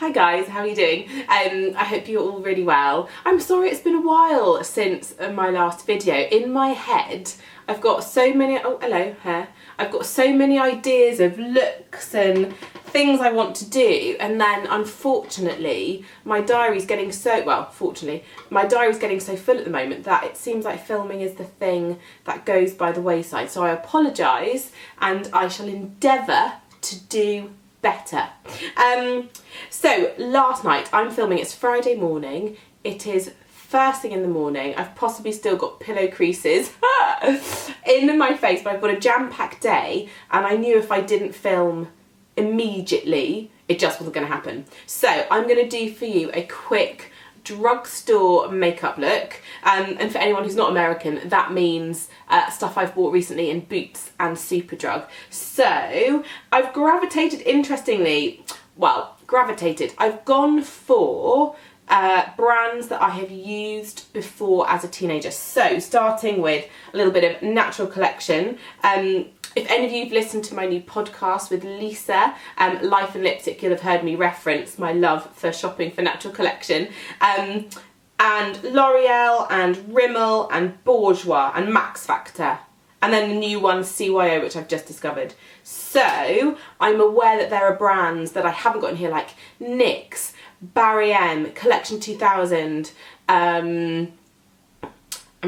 Hi guys, how are you doing? I hope you're all really well. I'm sorry it's been a while since my last video. In my head, I've got so many, oh hello hair. I've got so many ideas of looks and things I want to do, and then unfortunately my diary's getting so, well fortunately, my diary's getting so full at the moment that it seems like filming is the thing that goes by the wayside. So I apologise and I shall endeavour to do better. So last night, I'm filming, it's Friday morning, it is first thing in the morning, I've possibly still got pillow creases in my face, but I've got a jam-packed day and I knew if I didn't film immediately it just wasn't going to happen. So I'm going to do for you a quick drugstore makeup look, and for anyone who's not American, that means stuff I've bought recently in Boots and Superdrug. So I've gravitated, interestingly, well, I've gone for brands that I have used before as a teenager. So starting with a little bit of Natural Collection. If any of you have listened to my new podcast with Lisa, Life and Lipstick, you'll have heard me reference my love for shopping for Natural Collection. And L'Oreal and Rimmel and Bourjois and Max Factor. And then the new one, CYO, which I've just discovered. So I'm aware that there are brands that I haven't got in here, like NYX, Barry M, Collection 2000. I'm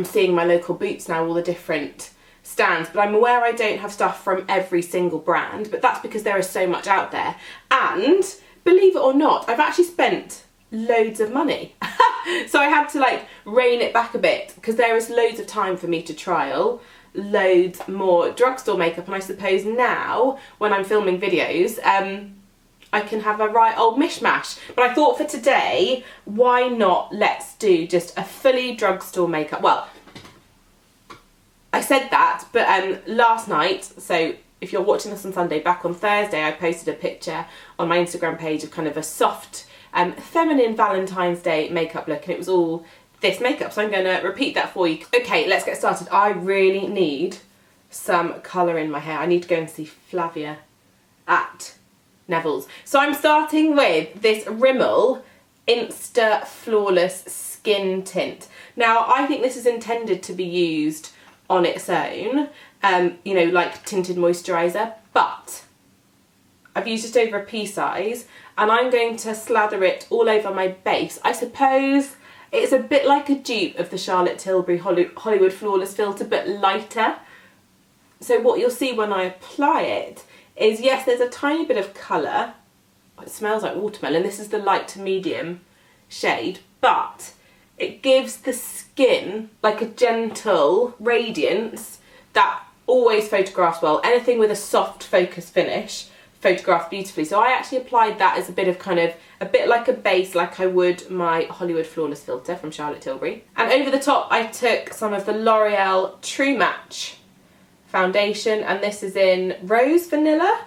seeing my local Boots now, all the different stands, but I'm aware I don't have stuff from every single brand, but that's because there is so much out there. And believe it or not, I've actually spent loads of money. So I had to like rein it back a bit because there is loads of time for me to trial loads more drugstore makeup, and I suppose now when I'm filming videos I can have a right old mishmash. But I thought for today, why not let's do just a fully drugstore makeup. Well, I said that, but last night, so if you're watching this on Sunday, back on Thursday I posted a picture on my Instagram page of kind of a soft feminine Valentine's Day makeup look, and it was all this makeup, so I'm going to repeat that for you. Okay, let's get started. I really need some colour in my hair. I need to go and see Flavia at Neville's. So I'm starting with this Rimmel Instr Flawless Skin Tint. Now I think this is intended to be used on its own, you know, like tinted moisturiser, but I've used just over a pea size and I'm going to slather it all over my base. I suppose it's a bit like a dupe of the Charlotte Tilbury Hollywood Flawless filter, but lighter. So what you'll see when I apply it is, yes, there's a tiny bit of colour. It smells like watermelon. This is the light to medium shade, but it gives the skin like a gentle radiance that always photographs well. Anything with a soft focus finish photographs beautifully. So I actually applied that as a bit of kind of, a bit like a base, like I would my Hollywood Flawless filter from Charlotte Tilbury. And over the top I took some of the L'Oreal True Match foundation, and this is in Rose Vanilla.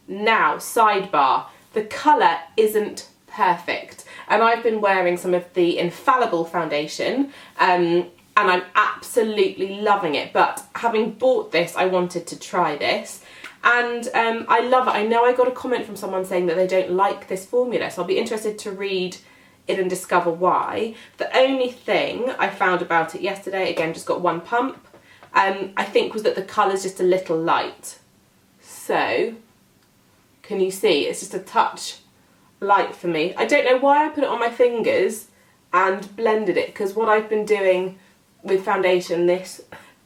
Now, sidebar, the colour isn't perfect, and I've been wearing some of the Infallible foundation and I'm absolutely loving it, but having bought this I wanted to try this, and I love it. I know I got a comment from someone saying that they don't like this formula, so I'll be interested to read it and discover why. The only thing I found about it yesterday, again just got one pump, I think was that the colour's just a little light. So, can you see? It's just a touch light for me. I don't know why I put it on my fingers and blended it, because what I've been doing with foundation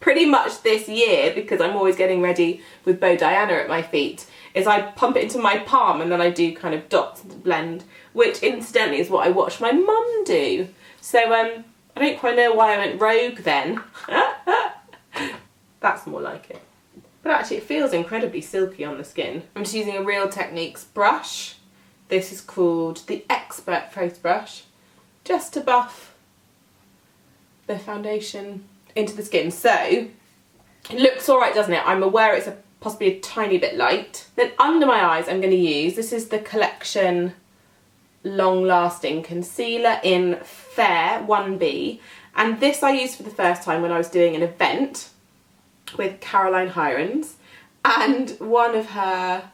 pretty much this year, because I'm always getting ready with Bo Diana at my feet, is I pump it into my palm and then I do kind of dots to blend, which incidentally is what I watched my mum do. So I don't quite know why I went rogue then. That's more like it. But actually it feels incredibly silky on the skin. I'm just using a Real Techniques brush. This is called the Expert Face Brush, just to buff the foundation into the skin. So it looks alright, doesn't it? I'm aware it's possibly a tiny bit light. Then under my eyes I'm going to use, this is the Collection Long Lasting Concealer in Fair 1B, and this I used for the first time when I was doing an event with Caroline Hirons, and one of her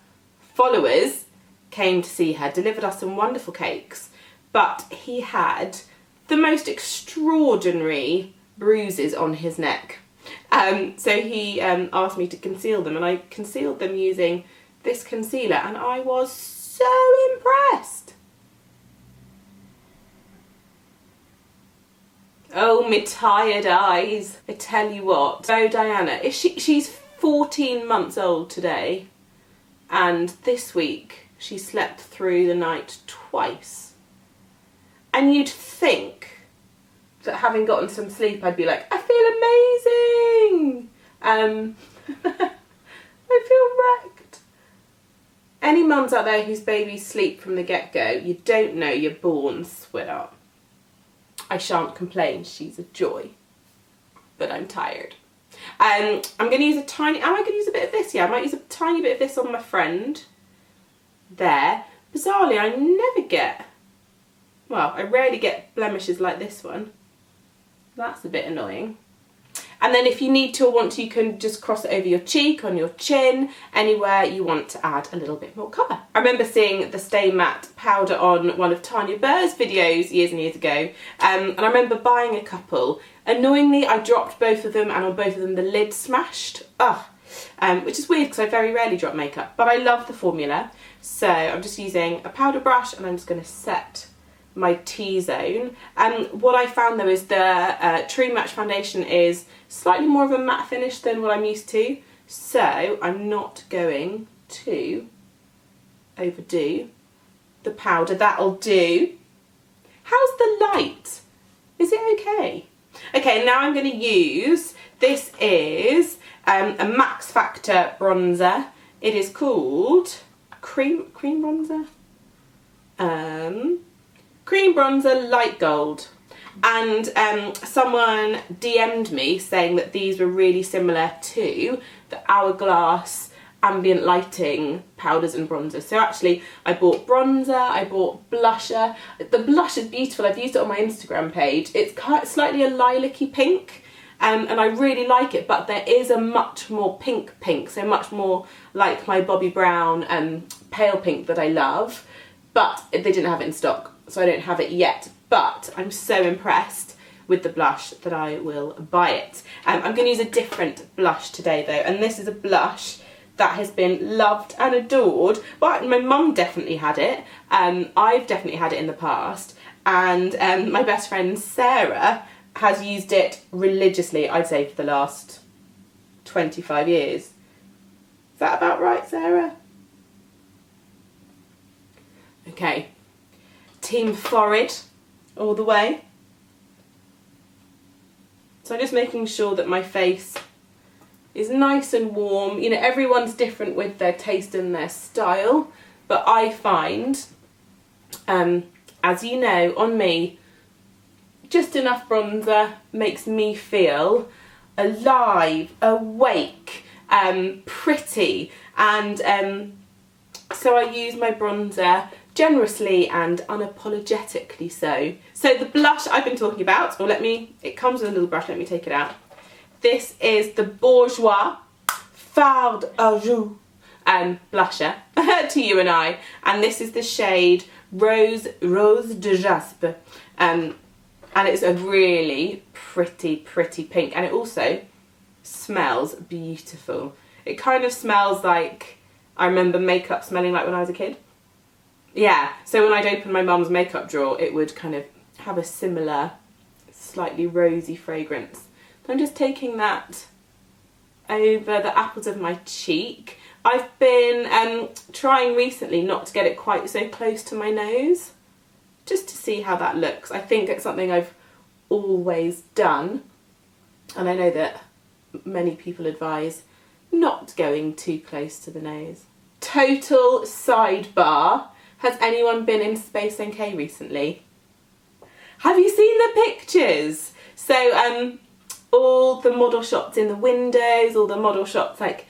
followers came to see her, delivered us some wonderful cakes, but he had the most extraordinary bruises on his neck. So he asked me to conceal them, and I concealed them using this concealer, and I was so impressed. Oh, me tired eyes. I tell you what. Oh, Diana, she's 14 months old today, and this week she slept through the night twice. And you'd think that having gotten some sleep, I'd be like, I feel amazing. I feel wrecked. Any mums out there whose babies sleep from the get-go, you don't know you're born, sweetheart. I shan't complain, she's a joy. But I'm tired. I'm going to use a tiny, am I going to use a bit of this? Yeah, I might use a tiny bit of this on my friend. There. Bizarrely, I never get, well, I rarely get blemishes like this one. That's a bit annoying. And then if you need to or want to, you can just cross it over your cheek, on your chin, anywhere you want to add a little bit more colour. I remember seeing the Stay Matte powder on one of Tanya Burr's videos years and years ago, and I remember buying a couple. Annoyingly, I dropped both of them, and on both of them the lid smashed. Ugh. Which is weird because I very rarely drop makeup, but I love the formula. So I'm just using a powder brush, and I'm just going to set my T-zone. What I found though is the True Match foundation is slightly more of a matte finish than what I'm used to, so I'm not going to overdo the powder. That'll do. How's the light? Is it okay? Okay, now I'm going to use, this is a Max Factor bronzer. It is called cream bronzer? Cream bronzer light gold, and someone DM'd me saying that these were really similar to the Hourglass ambient lighting powders and bronzers. So actually I bought bronzer, I bought blusher. The blush is beautiful, I've used it on my Instagram page. It's slightly a lilac-y pink, and I really like it, but there is a much more pink, so much more like my Bobbi Brown pale pink that I love, but they didn't have it in stock, so I don't have it yet, but I'm so impressed with the blush that I will buy it. I'm going to use a different blush today though, and this is a blush that has been loved and adored. But my mum definitely had it, I've definitely had it in the past, and my best friend Sarah has used it religiously, I'd say for the last 25 years. Is that about right, Sarah? Okay. Team forehead all the way. So I'm just making sure that my face is nice and warm. You know, everyone's different with their taste and their style, but I find, as you know, on me, just enough bronzer makes me feel alive, awake, pretty, and so I use my bronzer generously and unapologetically so. So the blush I've been talking about, or it comes with a little brush, let me take it out. This is the Bourjois Fard à Joux blusher to you and I, and this is the shade Rose de Jaspe, and it's a really pretty pink, and it also smells beautiful. It kind of smells like I remember makeup smelling like when I was a kid. Yeah, so when I'd open my mum's makeup drawer, it would kind of have a similar, slightly rosy fragrance. So I'm just taking that over the apples of my cheek. I've been trying recently not to get it quite so close to my nose, just to see how that looks. I think it's something I've always done, and I know that many people advise not going too close to the nose. Total sidebar. Has anyone been in Space NK recently? Have you seen the pictures? So all the model shots in the windows, all the model shots like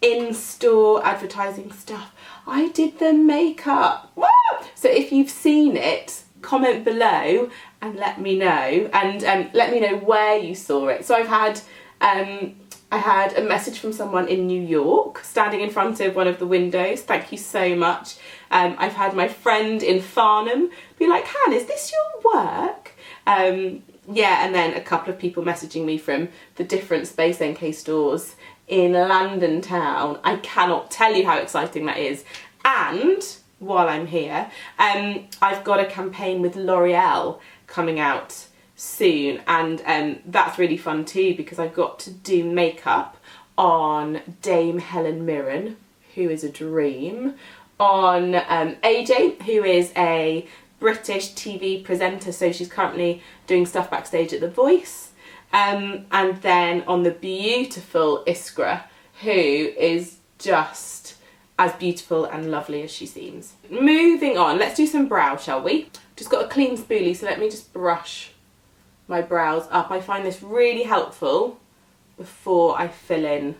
in-store advertising stuff. I did the makeup. Woo! So if you've seen it, comment below and let me know, and let me know where you saw it. So I've had I had a message from someone in New York standing in front of one of the windows. Thank you so much. I've had my friend in Farnham be like, Han, is this your work? Yeah, and then a couple of people messaging me from the different Space NK stores in London town. I cannot tell you how exciting that is. And while I'm here, I've got a campaign with L'Oreal coming out soon, and that's really fun too, because I've got to do makeup on Dame Helen Mirren, who is a dream, on AJ, who is a British TV presenter, so she's currently doing stuff backstage at The Voice, and then on the beautiful Instr, who is just as beautiful and lovely as she seems. Moving on, let's do some brow, shall we? Just got a clean spoolie, so let me just brush my brows up. I find this really helpful before I fill in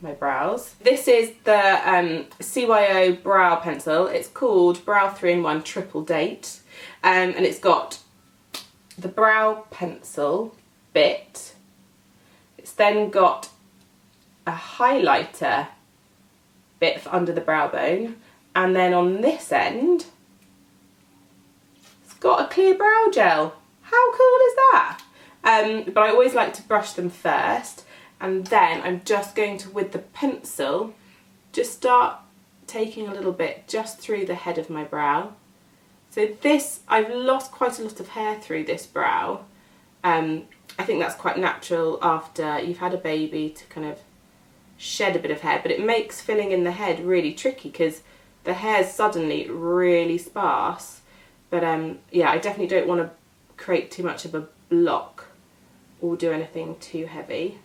my brows. This is the CYO brow pencil. It's called Brow 3-in-1 Triple Date, and it's got the brow pencil bit. It's then got a highlighter bit for under the brow bone, and then on this end it's got a clear brow gel. How cool is that? But I always like to brush them first, and then I'm just going to, with the pencil, just start taking a little bit just through the head of my brow. So this, I've lost quite a lot of hair through this brow. I think that's quite natural after you've had a baby to kind of shed a bit of hair, but it makes filling in the head really tricky because the hair's suddenly really sparse. But yeah, I definitely don't want to create too much of a block or do anything too heavy.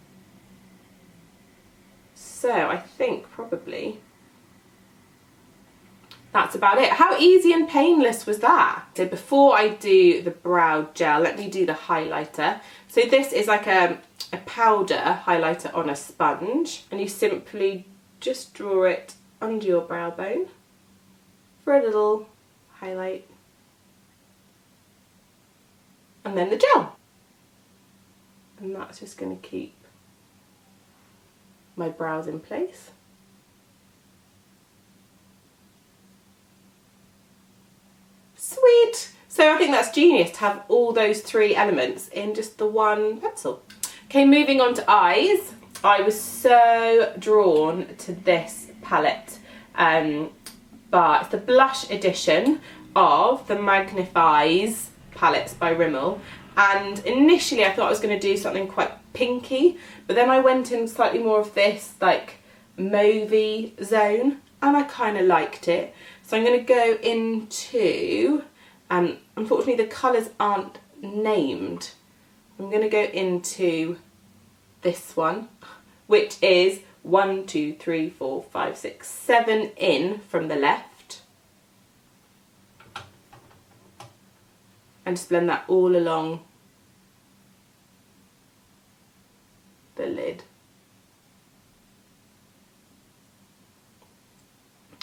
So I think probably that's about it. How easy and painless was that? So before I do the brow gel, let me do the highlighter. So this is like a powder highlighter on a sponge, and you simply just draw it under your brow bone for a little highlight. And then the gel. And that's just going to keep my brows in place. Sweet! So I think that's genius to have all those three elements in just the one pencil. Okay, moving on to eyes. I was so drawn to this palette, but it's the blush edition of the Magnifies palettes by Rimmel, and initially I thought I was going to do something quite pinky, but then I went in slightly more of this like mauvey zone, and I kind of liked it. So I'm going to go into, unfortunately the colours aren't named, I'm going to go into this one, which is 1, 2, 3, 4, 5, 6, 7 in from the left. And just blend that all along the lid.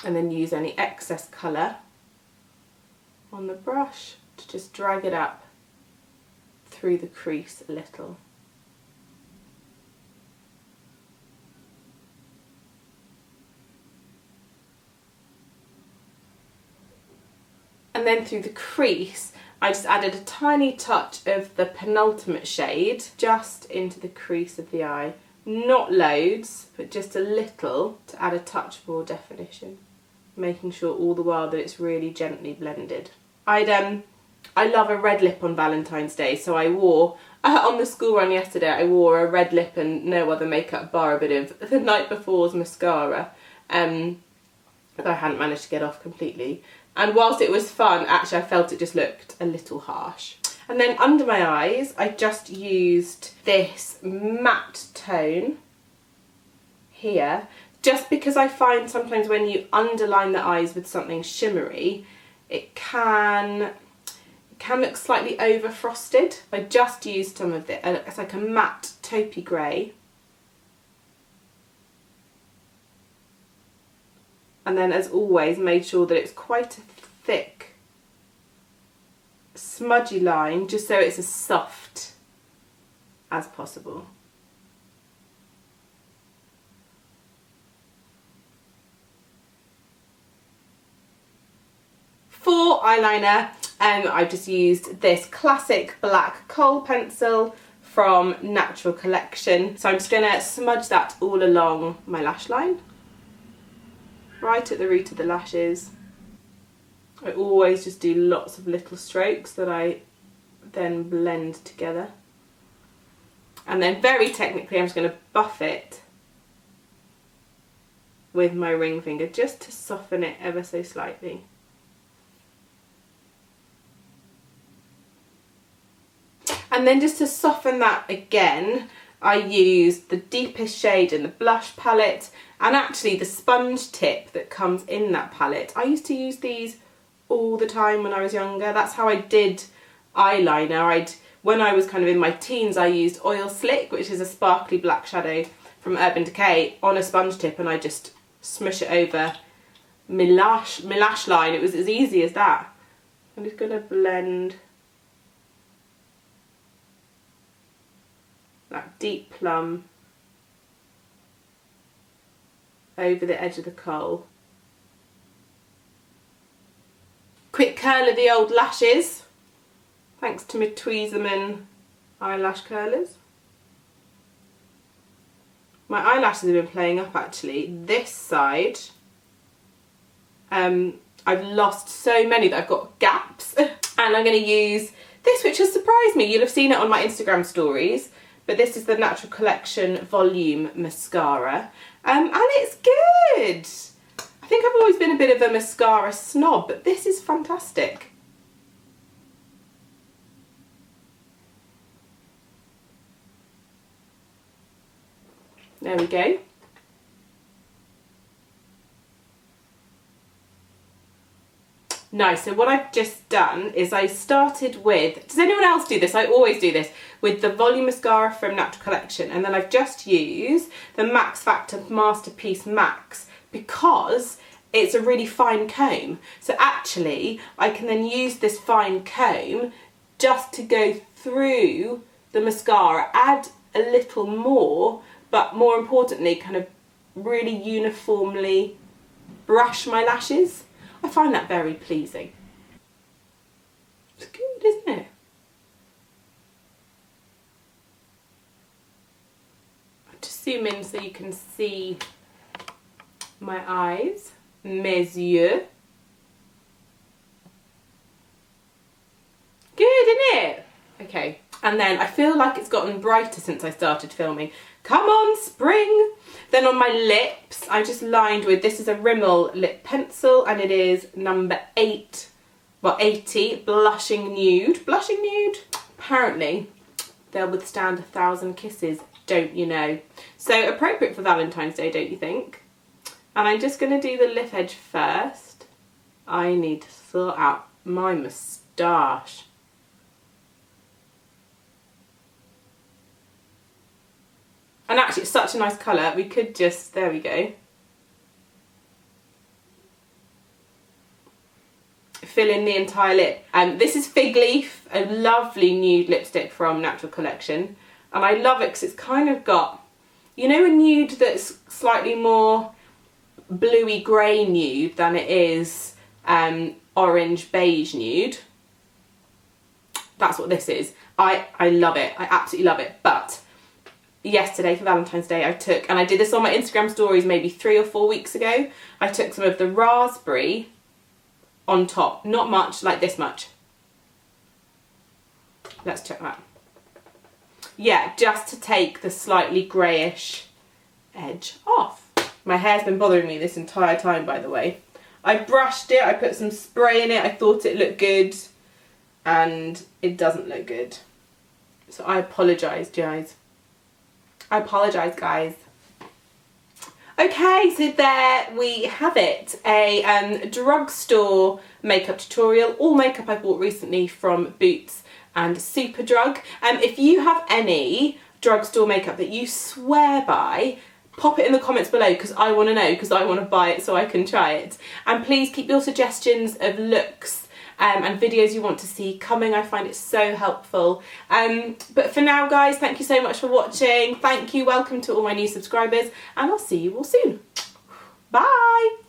And then use any excess colour on the brush to just drag it up through the crease a little. And then through the crease, I just added a tiny touch of the penultimate shade just into the crease of the eye. Not loads, but just a little to add a touch more definition, making sure all the while that it's really gently blended. I love a red lip on Valentine's Day, so I wore, on the school run yesterday, I wore a red lip and no other makeup bar a bit of the night before's mascara that I hadn't managed to get off completely. And whilst it was fun, actually I felt it just looked a little harsh. And then under my eyes, I just used this matte tone here, just because I find sometimes when you underline the eyes with something shimmery, it can look slightly over frosted. I just used some of it, it's like a matte taupey grey. And then, as always, made sure that it's quite a thick, smudgy line, just so it's as soft as possible. for eyeliner, I've just used this classic black kohl pencil from Natural Collection. So I'm just going to smudge that all along my lash line, right at the root of the lashes. I always just do lots of little strokes that I then blend together. And then very technically I'm just going to buff it with my ring finger just to soften it ever so slightly. And then just to soften that again, I used the deepest shade in the blush palette and actually the sponge tip that comes in that palette. I used to use these all the time when I was younger. That's how I did eyeliner. When I was kind of in my teens, I used Oil Slick, which is a sparkly black shadow from Urban Decay, on a sponge tip, and I just smush it over my lash line. It was as easy as that. I'm just going to blend that deep plum over the edge of the kohl. Quick curl of the old lashes, thanks to my Tweezerman eyelash curlers. My eyelashes have been playing up actually. This side, I've lost so many that I've got gaps. And I'm going to use this, which has surprised me. You'll have seen it on my Instagram stories, but this is the Natural Collection Volume Mascara. And it's good. I think I've always been a bit of a mascara snob, but this is fantastic. There we go. Nice, so what I've just done is I started with, does anyone else do this? I always do this, with the Volume Mascara from Natural Collection, and then I've just used the Max Factor Masterpiece Max because it's a really fine comb. So actually, I can then use this fine comb just to go through the mascara, add a little more, but more importantly, kind of really uniformly brush my lashes. I find that very pleasing. It's good, isn't it? I'll just zoom in so you can see my eyes, mes yeux. Good, isn't it? Okay, and then I feel like it's gotten brighter since I started filming. Come on, spring! Then on my lips, I just lined with, this is a Rimmel Lip Pencil, and it is number 80, Blushing Nude. Blushing Nude? Apparently, they'll withstand 1,000 kisses, don't you know? So appropriate for Valentine's Day, don't you think? And I'm just going to do the lip edge first. I need to sort out my moustache. And actually it's such a nice colour, we could just, there we go. Fill in the entire lip. This is Fig Leaf, a lovely nude lipstick from Natural Collection. And I love it because it's kind of got, you know, a nude that's slightly more bluey grey nude than it is orange beige nude. That's what this is. I love it, I absolutely love it. But yesterday for Valentine's Day I took, and I did this on my Instagram stories maybe 3 or 4 weeks ago, I took some of the raspberry on top, not much, like this much. Let's check that. Yeah, just to take the slightly greyish edge off. My hair's been bothering me this entire time, by the way. I brushed it, I put some spray in it, I thought it looked good, and it doesn't look good. So I apologise, guys. I apologise, guys. Okay, so there we have it. A drugstore makeup tutorial. All makeup I bought recently from Boots and Superdrug. If you have any drugstore makeup that you swear by, pop it in the comments below because I want to know, because I want to buy it so I can try it. And please keep your suggestions of looks and videos you want to see coming. I find it so helpful. But for now, guys, thank you so much for watching. Thank you, welcome to all my new subscribers, and I'll see you all soon. Bye!